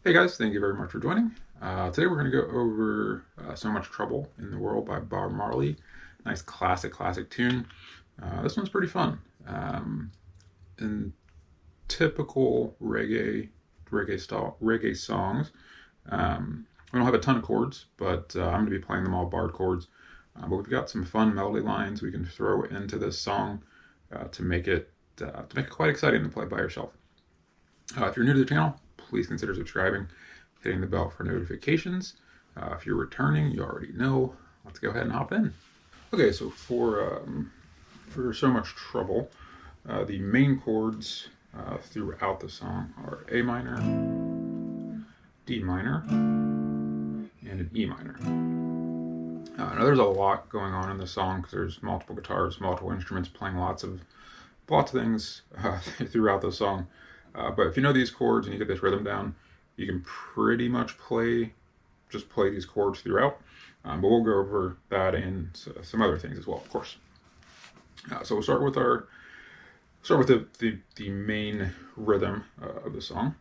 Hey guys, thank you very much for joining. Today we're going to go over So Much Trouble in the World by Bob Marley. Nice classic tune. This one's pretty fun. In typical reggae songs, we don't have a ton of chords, but I'm going to be playing them all barred chords. But we've got some fun melody lines we can throw into this song to make it quite exciting to play by yourself. If you're new to the channel, please consider subscribing, hitting the bell for notifications. If you're returning, you already know. Let's go ahead and hop in. Okay, so for So Much Trouble, the main chords throughout the song are A minor, D minor, and an E minor. Now there's a lot going on in the song because there's multiple guitars, multiple instruments playing lots of things throughout the song. But if you know these chords and you get this rhythm down, you can pretty much just play these chords throughout. But we'll go over that and some other things as well, of course. So we'll start with the main rhythm of the song.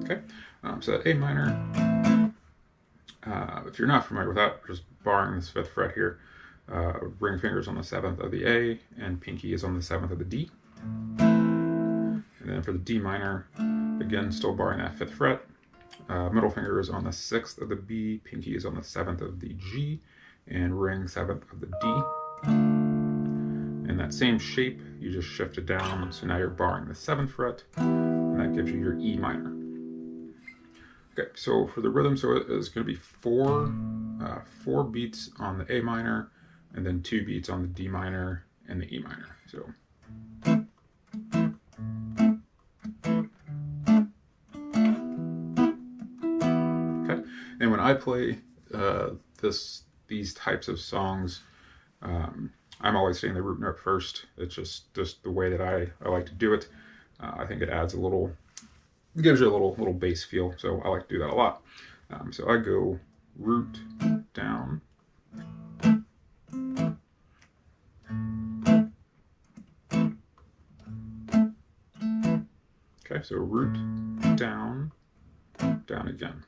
Okay, so that A minor. If you're not familiar with that, just barring this fifth fret here, ring fingers on the seventh of the A, and pinky is on the seventh of the D. And then for the D minor, again, still barring that fifth fret, middle finger is on the sixth of the B, pinky is on the seventh of the G, and ring seventh of the D. In that same shape, you just shift it down, so now you're barring the seventh fret, and that gives you your E minor. Okay, so for the rhythm, so it's going to be four beats on the A minor, and then 2 beats on the D minor and the E minor. So. Okay, and when I play these types of songs, I'm always saying the root note first. It's just the way that I like to do it. I think it adds it gives you a little bass feel, so I like to do that a lot. So I go root down, okay, so root down, down again.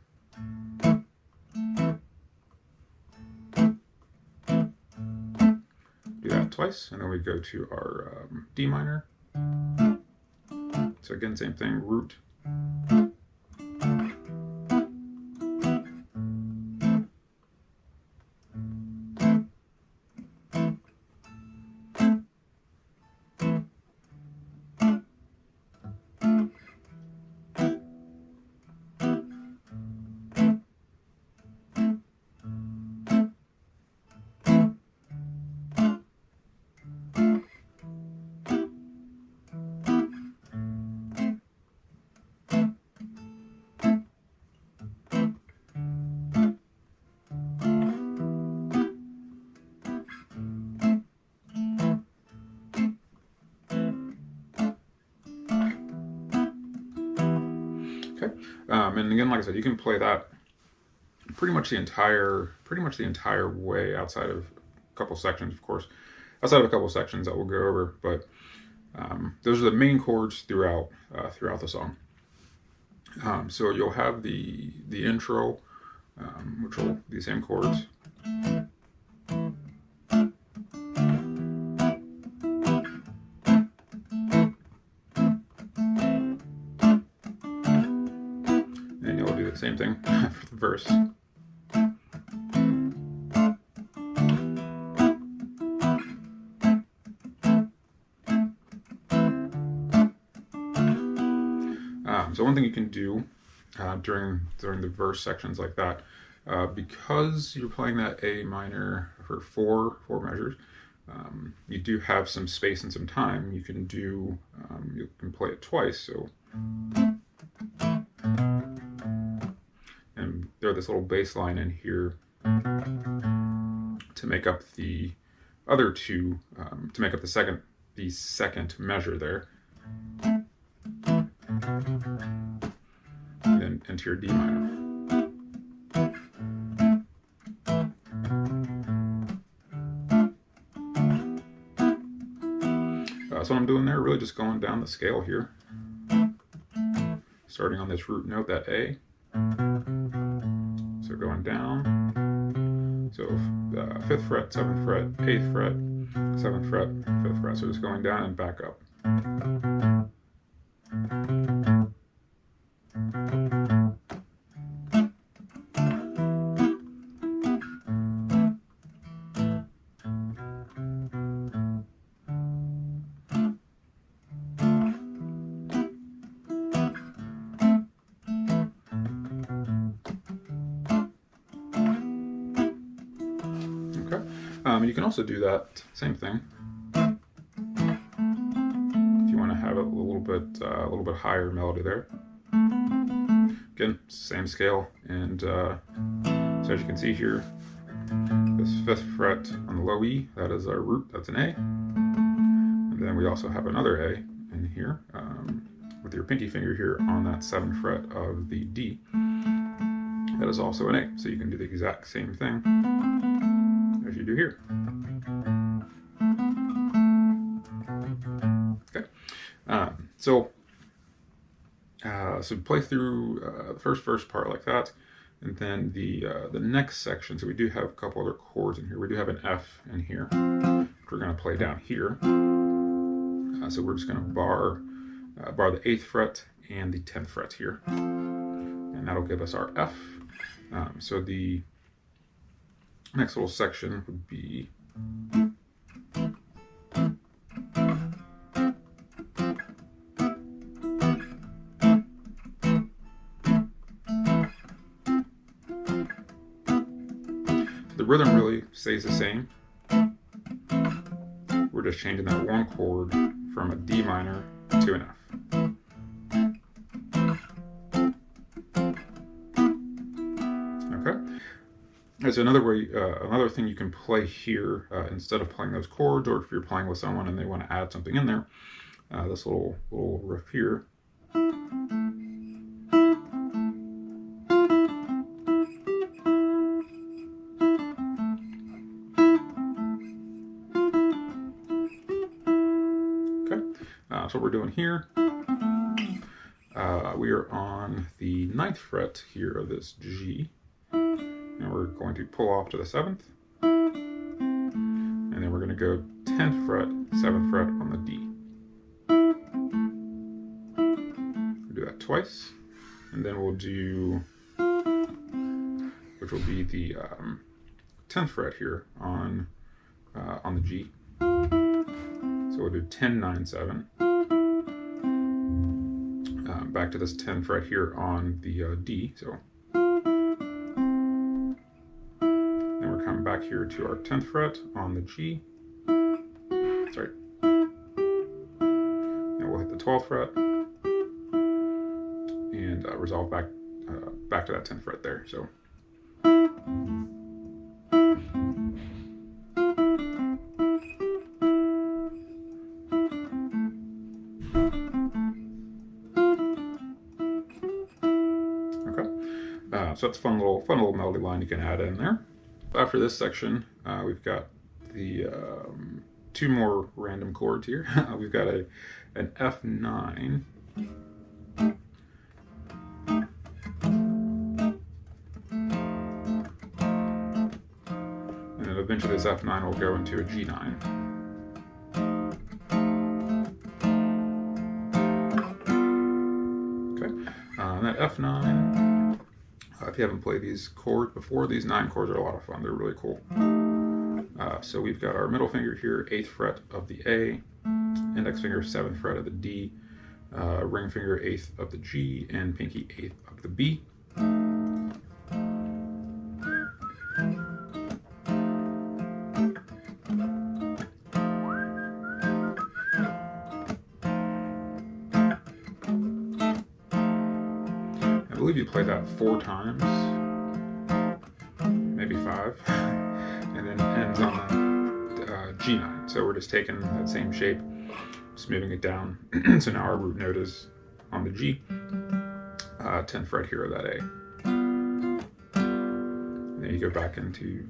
Do that twice, and then we go to our D minor. So again, same thing, root. Okay, and again, like I said, you can play that pretty much the entire way, outside of a couple sections, of course. Outside of a couple sections that we'll go over, but those are the main chords throughout the song. So you'll have the intro, which will be the same chords. And you'll do the same thing for the verse. So one thing you can do during the verse sections like that, because you're playing that A minor for four measures, you do have some space and some time. You can play it twice. So, and throw this little bass line in here to make up the other two, to make up the second measure there. And then into your D minor. I'm doing there, really just going down the scale here, starting on this root note, that A. So going down, so 5th fret, 7th fret, 8th fret, 7th fret, 5th fret. So just going down and back up. You can also do that same thing if you want to have a little bit higher melody there. Again, same scale, and so as you can see here, this 5th fret on the low E, that is our root, that's an A, and then we also have another A in here with your pinky finger here on that 7th fret of the D. That is also an A, so you can do the exact same thing as you do here. Okay, so play through the first part like that, and then the next section. So we do have a couple other chords in here. We do have an F in here, which we're going to play down here. So we're just going to bar the 8th fret and the 10th fret here, and that'll give us our F. So the next little section would be the rhythm really stays the same. We're just changing that one chord from a D minor to an F. So another thing you can play here instead of playing those chords, or if you're playing with someone and they want to add something in there, this little riff here. Okay, so what we're doing here, we are on the 9th fret here of this G. And we're going to pull off to the 7th, and then we're going to go 10th fret, 7th fret on the D. We'll do that twice, and then we'll do, which will be the 10th fret here on the G. So we'll do 10, 9, 7. Back to this 10th fret here on the D. So. Back here to our 10th fret on the G. Sorry. And we'll hit the 12th fret and resolve back to that 10th fret there. So. Okay. So that's a fun little melody line you can add in there. After this section, we've got the 2 more random chords here. We've got an F9, and then eventually this F9 will go into a G9. Okay, and that F9. If you haven't played these chords before, these 9 chords are a lot of fun. They're really cool. So we've got our middle finger here, 8th fret of the A, index finger 7th fret of the D, ring finger 8th of the G, and pinky 8th of the B. I believe you play that 4 times, maybe 5, and then ends on the G9. So we're just taking that same shape, just moving it down. So now our root note is on the G, 10th fret here of that A. And then you go back into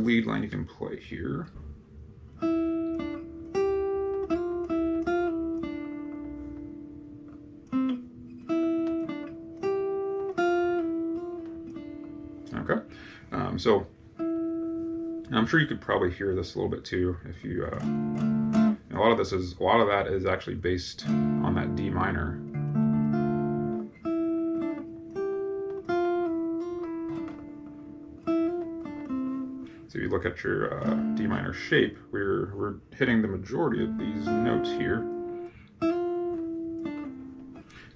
lead line you can play here. Okay, so I'm sure you could probably hear this a little bit too if you. A lot of that is actually based on that D minor. So if you look at your D minor shape, we're hitting the majority of these notes here.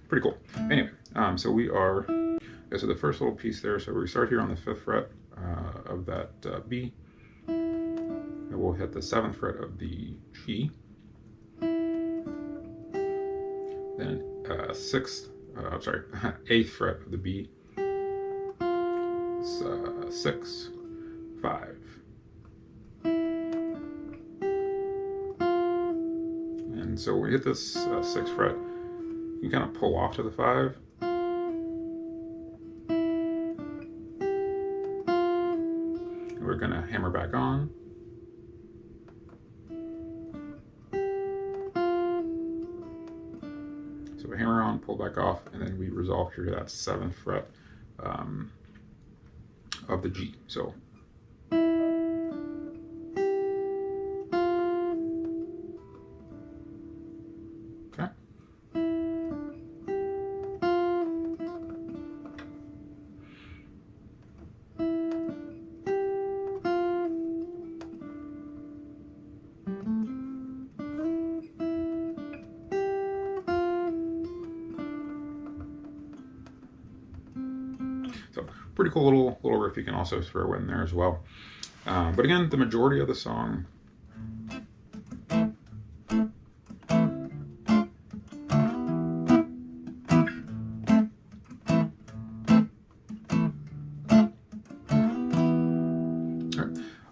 Pretty cool. Anyway, so we are. Okay, so the first little piece there. So we start here on the 5th fret of that B, and we'll hit the 7th fret of the G. Then 8th fret of the B. It's 6, 5. And so when we hit this 6th fret, you kind of pull off to the 5. And we're going to hammer back on. So we hammer on, pull back off, and then we resolve here to that 7th fret of the G. So okay. So pretty cool little riff you can also throw in there as well. But again, the majority of the song I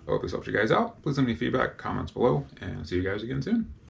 hope this helps you guys out. Please leave me feedback, comments below, and see you guys again soon.